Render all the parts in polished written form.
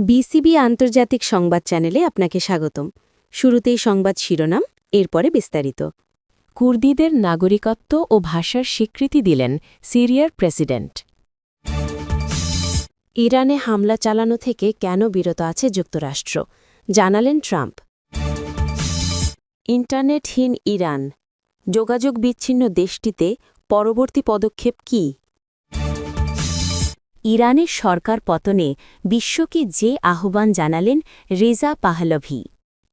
BCB আন্তর্জাতিক সংবাদ চ্যানেলে আপনাকে স্বাগতম। শুরুতেই সংবাদ শিরোনাম, এরপরে বিস্তারিত। কুর্দিদের নাগরিকত্ব ও ভাষার স্বীকৃতি দিলেন সিরিয়ার প্রেসিডেন্ট। ইরানে হামলা চালানো থেকে কেন বিরত আছে যুক্তরাষ্ট্র, জানালেন ট্রাম্প। ইন্টারনেটহীন ইরান, যোগাযোগ বিচ্ছিন্ন দেশটিতে পরবর্তী পদক্ষেপ কী? ইরানের সরকার পতনে বিশ্বকে যে আহ্বান জানালেন রেজা পাহলভি।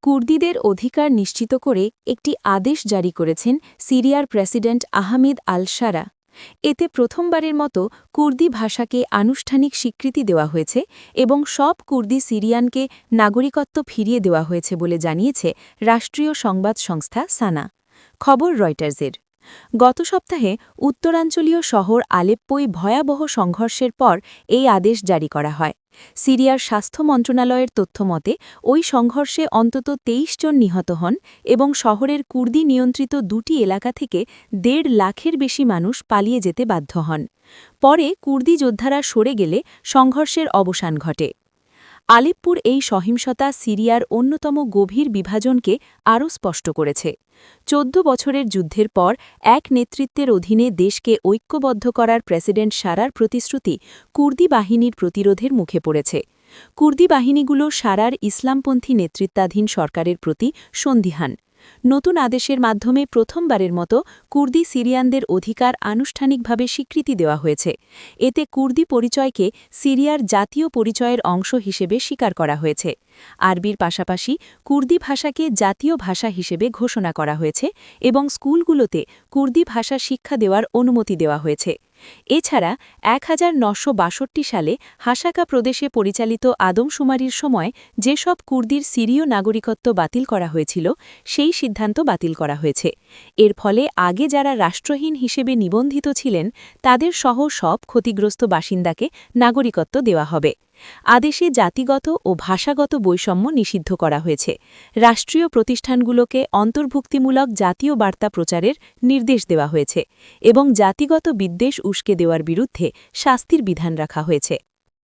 কুর্দিদের অধিকার নিশ্চিত করে একটি আদেশ জারি করেছেন সিরিয়ার প্রেসিডেন্ট আহমেদ আল-শারা। এতে প্রথমবারের মতো কুর্দি ভাষাকে আনুষ্ঠানিক স্বীকৃতি দেওয়া হয়েছে এবং সব কুর্দি সিরিয়ানকে নাগরিকত্ব ফিরিয়ে দেওয়া হয়েছে বলে জানিয়েছে রাষ্ট্রীয় সংবাদ সংস্থা সানা। খবর রয়টার্সের। গত সপ্তাহে উত্তরাঞ্চলীয় শহর আলেপ্পোয় ভয়াবহ সংঘর্ষের পর এই আদেশ জারি করা হয়। সিরিয়ার স্বাস্থ্য মন্ত্রণালয়ের তথ্যমতে ওই সংঘর্ষে অন্তত ২৩ জন নিহত হন এবং শহরের কুর্দি নিয়ন্ত্রিত দুটি এলাকা থেকে ১.৫ লাখের বেশি মানুষ পালিয়ে যেতে বাধ্য হন। পরে কুর্দি যোদ্ধারা সরে গেলে সংঘর্ষের অবসান ঘটে। আলেপ্পোর এই সহিংসতা সিরিয়ার অন্যতম গভীর বিভাজনকে আরও স্পষ্ট করেছে। ১৪ বছরের যুদ্ধের পর এক নেতৃত্বের অধীনে দেশকে ঐক্যবদ্ধ করার প্রেসিডেন্ট শারার প্রতিশ্রুতি কুর্দি বাহিনীর প্রতিরোধের মুখে পড়েছে। কুর্দি বাহিনীগুলো শারার ইসলামপন্থী নেতৃত্বাধীন সরকারের প্রতি সন্দিহান। নতুন আদেশের মাধ্যমে প্রথমবারের মতো কুর্দি সিরিয়ানদের অধিকার আনুষ্ঠানিকভাবে স্বীকৃতি দেওয়া হয়েছে। এতে কুর্দি পরিচয়কে সিরিয়ার জাতীয় পরিচয়ের অংশ হিসেবে স্বীকার করা হয়েছে। আরবির পাশাপাশি কুর্দি ভাষাকে জাতীয় ভাষা হিসেবে ঘোষণা করা হয়েছে এবং স্কুলগুলোতে কুর্দি ভাষা শিক্ষা দেওয়ার অনুমতি দেওয়া হয়েছে। এছাড়া ১৯৬২ সালে হাসাকা প্রদেশে পরিচালিত আদমশুমারির সময় যেসব কুর্দির সিরীয় নাগরিকত্ব বাতিল করা হয়েছিল সেই সিদ্ধান্ত বাতিল করা হয়েছে। এর ফলে আগে যারা রাষ্ট্রহীন হিসেবে নিবন্ধিত ছিলেন তাদের সহ সব ক্ষতিগ্রস্ত বাসিন্দাকে নাগরিকত্ব দেওয়া হবে। আদেশে জাতিগত ও ভাষাগত বৈষম্য নিষিদ্ধ করা হয়েছে। রাষ্ট্রীয় প্রতিষ্ঠানগুলোকে অন্তর্ভুক্তিমূলক জাতীয় বার্তা প্রচারের নির্দেশ দেওয়া হয়েছে এবং জাতিগত বিদ্বেষ উস্কে দেওয়ার বিরুদ্ধে শাস্তির বিধান রাখা হয়েছে।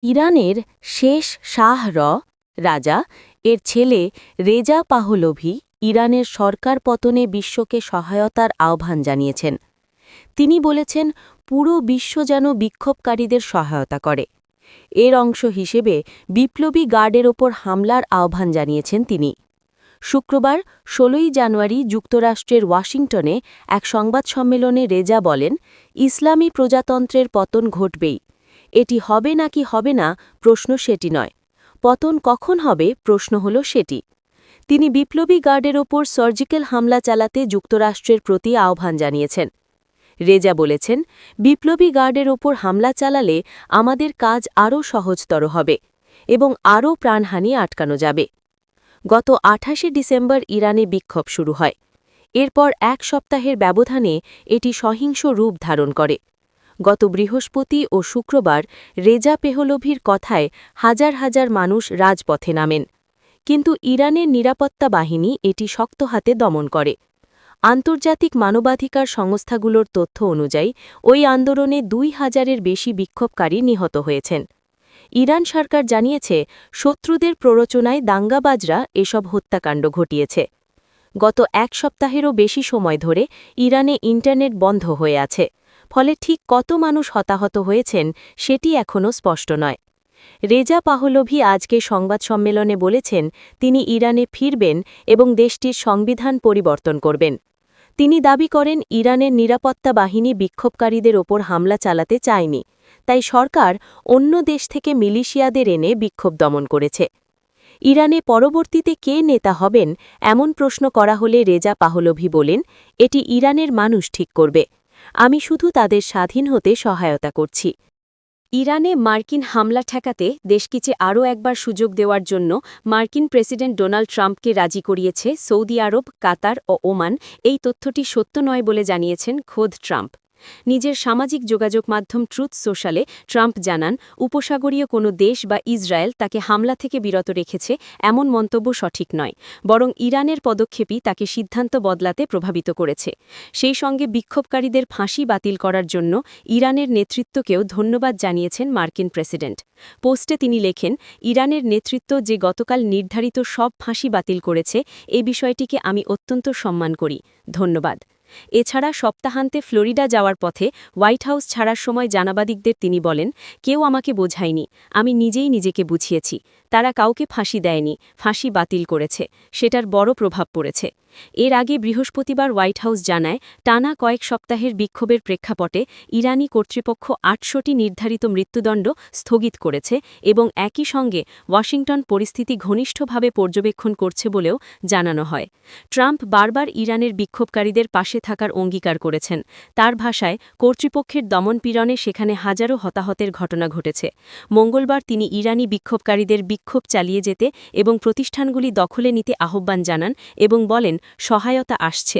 ইরানের শেষ শাহ রাজা এর ছেলে রেজা পাহলভি ইরানের সরকার পতনে বিশ্বকে সহায়তার আহ্বান জানিয়েছেন। তিনি বলেছেন, পুরো বিশ্ব যেন বিক্ষোভকারীদের সহায়তা করে। এর অংশ হিসেবে বিপ্লবী গার্ডের ওপর হামলার আহ্বান জানিয়েছেন তিনি। শুক্রবার ১৬ জানুয়ারি যুক্তরাষ্ট্রের ওয়াশিংটনে এক সংবাদ সম্মেলনে রেজা বলেন, ইসলামী প্রজাতন্ত্রের পতন ঘটবেই। এটি হবে নাকি হবে না প্রশ্ন সেটি নয়, পতন কখন হবে প্রশ্ন হল সেটি। তিনি বিপ্লবী গার্ডের ওপর সার্জিক্যাল হামলা চালাতে যুক্তরাষ্ট্রের প্রতি আহ্বান জানিয়েছেন। রেজা বলেছেন, বিপ্লবী গার্ডের ওপর হামলা চালালে আমাদের কাজ আরও সহজতর হবে এবং আরও প্রাণহানি আটকানো যাবে। গত ২৮ ডিসেম্বর ইরানে বিক্ষোভ শুরু হয়। এরপর এক সপ্তাহের ব্যবধানে এটি সহিংস রূপ ধারণ করে। গত বৃহস্পতি ও শুক্রবার রেজা পেহলভির কথায় হাজার হাজার মানুষ রাজপথে নামেন, কিন্তু ইরানের নিরাপত্তা বাহিনী এটি শক্ত হাতে দমন করে। আন্তর্জাতিক মানবাধিকার সংস্থাগুলোর তথ্য অনুযায়ী ওই আন্দোলনে ২,০০০-এর বেশি বিক্ষোভকারী নিহত হয়েছেন। ইরান সরকার জানিয়েছে, শত্রুদের প্ররোচনায় দাঙ্গাবাজরা এসব হত্যাকাণ্ড ঘটিয়েছে। গত এক সপ্তাহেরও বেশি সময় ধরে ইরানে ইন্টারনেট বন্ধ হয়ে আছে, ফলে ঠিক কত মানুষ হতাহত হয়েছেন সেটি এখনও স্পষ্ট নয়। রেজা পাহলভি আজকে সংবাদ সম্মেলনে বলেছেন, তিনি ইরানে ফিরবেন এবং দেশটির সংবিধান পরিবর্তন করবেন। তিনি দাবি করেন, ইরানের নিরাপত্তা বাহিনী বিক্ষোভকারীদের ওপর হামলা চালাতে চায়নি, তাই সরকার অন্য দেশ থেকে মিলিশিয়াদের এনে বিক্ষোভ দমন করেছে। ইরানে পরবর্তীতে কে নেতা হবেন এমন প্রশ্ন করা হলে রেজা পাহলভি বলেন, এটি ইরানের মানুষ ঠিক করবে। আমি শুধু তাদের স্বাধীন হতে সহায়তা করছি। ইরানে মার্কিন হামলা ঠেকাতে দেশকে আরও একবার সুযোগ দেওয়ার জন্য মার্কিন প্রেসিডেন্ট ডোনাল্ড ট্রাম্পকে রাজি করিয়েছে সৌদি আরব, কাতার ও ওমান। এই তথ্যটি সত্য নয় বলে জানিয়েছেন খোদ ট্রাম্প। নিজের সামাজিক যোগাযোগ মাধ্যম ট্রুথ সোশ্যালে ট্রাম্প জানান, উপসাগরীয় কোনো দেশ বা ইসরায়েল তাকে হামলা থেকে বিরত রেখেছে এমন মন্তব্য সঠিক নয়, বরং ইরানের পদক্ষেপই তাকে সিদ্ধান্ত বদলাতে প্রভাবিত করেছে। সেই সঙ্গে বিক্ষোভকারীদের ফাঁসি বাতিল করার জন্য ইরানের নেতৃত্বকেও ধন্যবাদ জানিয়েছেন মার্কিন প্রেসিডেন্ট। পোস্টে তিনি লেখেন, ইরানের নেতৃত্ব যে গতকাল নির্ধারিত সব ফাঁসি বাতিল করেছে, এ বিষয়টিকে আমি অত্যন্ত সম্মান করি, ধন্যবাদ। এছাড়া সপ্তাহান্তে ফ্লোরিডা যাওয়ার পথে হোয়াইট হাউস ছাড়ার সময় জানাবাদিকদের তিনি বলেন, কেউ আমাকে বোঝায়নি, আমি নিজেই নিজেকে বুঝিয়েছি। তারা কাউকে ফাঁসি দেয়নি, ফাঁসি বাতিল করেছে, সেটার বড় প্রভাব পড়েছে। এর আগে বৃহস্পতিবার হোয়াইট হাউস জানায়, টানা কয়েক সপ্তাহের বিক্ষোভের প্রেক্ষাপটে ইরানি কর্তৃপক্ষ ৮০০টি নির্ধারিত মৃত্যুদণ্ড স্থগিত করেছে এবং একই সঙ্গে ওয়াশিংটন পরিস্থিতি ঘনিষ্ঠভাবে পর্যবেক্ষণ করছে বলেও জানানো হয়। ট্রাম্প বারবার ইরানের বিক্ষোভকারীদের পাশে থাকার অঙ্গীকার করেছেন। তার ভাষায়, কর্তৃপক্ষের দমনপীড়নে সেখানে হাজারো হতাহতের ঘটনা ঘটেছে। মঙ্গলবার তিনি ইরানি বিক্ষোভকারীদের বিক্ষোভ চালিয়ে যেতে এবং প্রতিষ্ঠানগুলি দখলে নিতে আহ্বান জানান এবং বলেন, সহায়তা আসছে।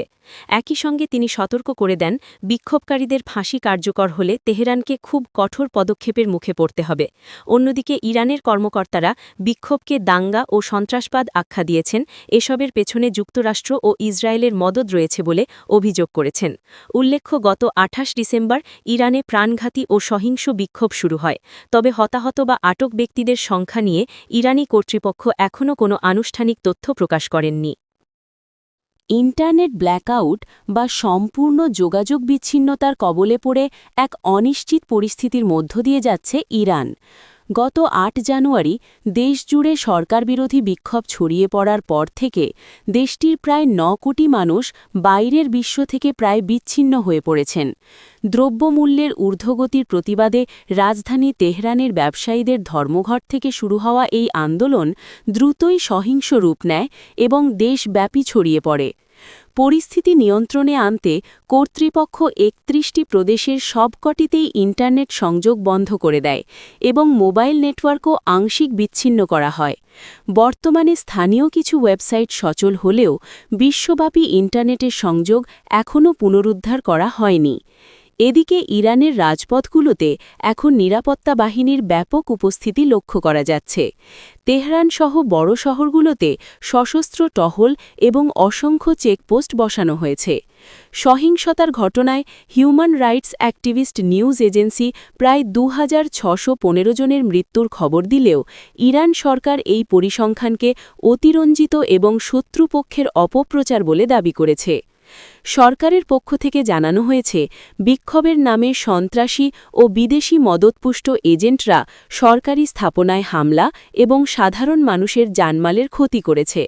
একই সঙ্গে তিনি সতর্ক করে দেন, বিক্ষোভকারীদের ফাঁসি কার্যকর হলে তেহরানকে খুব কঠোর পদক্ষেপের মুখে পড়তে হবে। অন্যদিকে ইরানের কর্মকর্তারা বিক্ষোভকে দাঙ্গা ও সন্ত্রাসবাদ আখ্যা দিয়েছেন, এসবের পেছনে যুক্তরাষ্ট্র ও ইসরায়েলের মদদ রয়েছে বলে অভিযোগ করেছেন। উল্লেখ্য, গত ২৮ ডিসেম্বর ইরানে প্রাণঘাতী ও সহিংস বিক্ষোভ শুরু হয়, তবে হতাহত বা আটক ব্যক্তিদের সংখ্যা নিয়ে ইরানি কর্তৃপক্ষ এখনও কোনো আনুষ্ঠানিক তথ্য প্রকাশ করেননি। ইন্টারনেট ব্ল্যাকআউট বা সম্পূর্ণ যোগাযোগ বিচ্ছিন্নতার কবলে পড়ে এক অনিশ্চিত পরিস্থিতির মধ্য দিয়ে যাচ্ছে ইরান। গত ৮ জানুয়ারি দেশজুড়ে সরকারবিরোধী বিক্ষোভ ছড়িয়ে পড়ার পর থেকে দেশটির প্রায় ৯ কোটি মানুষ বাইরের বিশ্ব থেকে প্রায় বিচ্ছিন্ন হয়ে পড়েছেন। দ্রব্যমূল্যের ঊর্ধ্বগতির প্রতিবাদে রাজধানী তেহরানের ব্যবসায়ীদের ধর্মঘট থেকে শুরু হওয়া এই আন্দোলন দ্রুতই সহিংস রূপ নেয় এবং দেশব্যাপী ছড়িয়ে পড়ে। পরিস্থিতি নিয়ন্ত্রণে আনতে কর্তৃপক্ষ ৩১টি প্রদেশের সবকটিতেই ইন্টারনেট সংযোগ বন্ধ করে দেয় এবং মোবাইল নেটওয়ার্কও আংশিক বিচ্ছিন্ন করা হয়। বর্তমানে স্থানীয় কিছু ওয়েবসাইট সচল হলেও বিশ্বব্যাপী ইন্টারনেটের সংযোগ এখনও পুনরুদ্ধার করা হয়নি। এদিকে ইরানের রাজপথগুলোতে এখন নিরাপত্তা বাহিনীর ব্যাপক উপস্থিতি লক্ষ্য করা যাচ্ছে। তেহরানসহ বড় শহরগুলোতে সশস্ত্র টহল এবং অসংখ্য চেকপোস্ট বসানো হয়েছে। সহিংসতার ঘটনায় human rights activist news agency প্রায় ২৬১৫ জনের মৃত্যুর খবর দিলেও ইরান সরকার এই পরিসংখ্যানকে অতিরঞ্জিত এবং শত্রুপক্ষের অপপ্রচার বলে দাবি করেছে। সরকারের পক্ষ থেকে জানানো হয়েছে, বিক্ষোভের নামে সন্ত্রাসী ও বিদেশি মদতপুষ্ট এজেন্টরা সরকারি স্থাপনায় হামলা এবং সাধারণ মানুষের জানমালের ক্ষতি করেছে।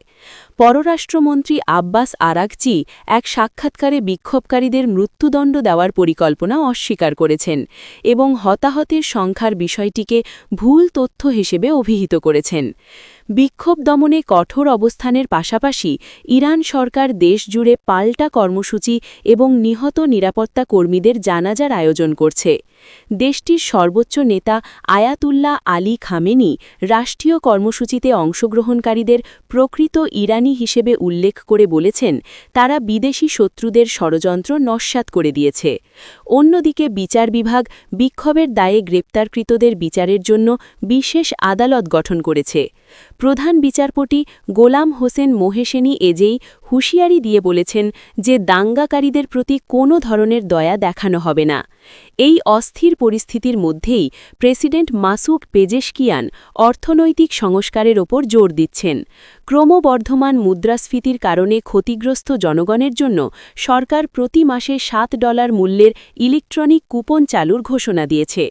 পররাষ্ট্রমন্ত্রী আব্বাস আরাগচি এক সাক্ষাৎকারে বিক্ষোভকারীদের মৃত্যুদণ্ড দেওয়ার পরিকল্পনা অস্বীকার করেছেন এবং হতাহতের সংখ্যার বিষয়টিকে ভুল তথ্য হিসেবে অভিহিত করেছেন। বিক্ষোভ দমনে কঠোর অবস্থানের পাশাপাশি ইরান সরকার দেশজুড়ে পাল্টা কর্মসূচি এবং নিহত নিরাপত্তা কর্মীদের জানাজার আয়োজন করছে। দেশটির সর্বোচ্চ নেতা আয়াতুল্লাহ আলী খামেনি রাষ্ট্রীয় কর্মসূচিতে অংশগ্রহণকারীদের প্রকৃত ইরানি হিসেবে উল্লেখ করে বলেছেন, তারা বিদেশি শত্রুদের ষড়যন্ত্র নস্যাৎ করে দিয়েছে। অন্যদিকে বিচার বিভাগ বিক্ষোভের দায়ে গ্রেপ্তারকৃতদের বিচারের জন্য বিশেষ আদালত গঠন করেছে। প্রধান বিচারপতি গোলাম হোসেন মোহেসেনি এজেই হুঁশিয়ারি দিয়ে বলেছেন যে দাঙ্গাকারীদের প্রতি কোনো ধরনের দয়া দেখানো হবে না। এই অস্থির পরিস্থিতির মধ্যেই প্রেসিডেন্ট মাসুদ পেজেশকিয়ান অর্থনৈতিক সংস্কারের ওপর জোর দিচ্ছেন। ক্রমবর্ধমান মুদ্রাস্ফীতির কারণে ক্ষতিগ্রস্ত জনগণের জন্য সরকার প্রতি মাসে $7 মূল্যের ইলেকট্রনিক কুপন চালুর ঘোষণা দিয়েছে।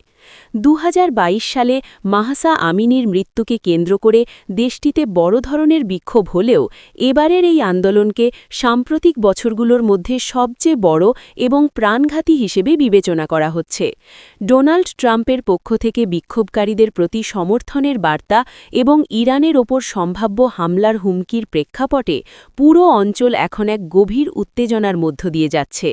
২০২২ সালে মাহসা আমিনির মৃত্যুকে কেন্দ্র করে দেশটিতে বড় ধরনের বিক্ষোভ হলেও এবারের এই আন্দোলনকে সাম্প্রতিক বছরগুলোর মধ্যে সবচেয়ে বড় এবং প্রাণঘাতী হিসেবে বিবেচনা করা হচ্ছে। ডোনাল্ড ট্রাম্পের পক্ষ থেকে বিক্ষোভকারীদের প্রতি সমর্থনের বার্তা এবং ইরানের ওপর সম্ভাব্য হামলার হুমকির প্রেক্ষাপটে পুরো অঞ্চল এখন এক গভীর উত্তেজনার মধ্য দিয়ে যাচ্ছে।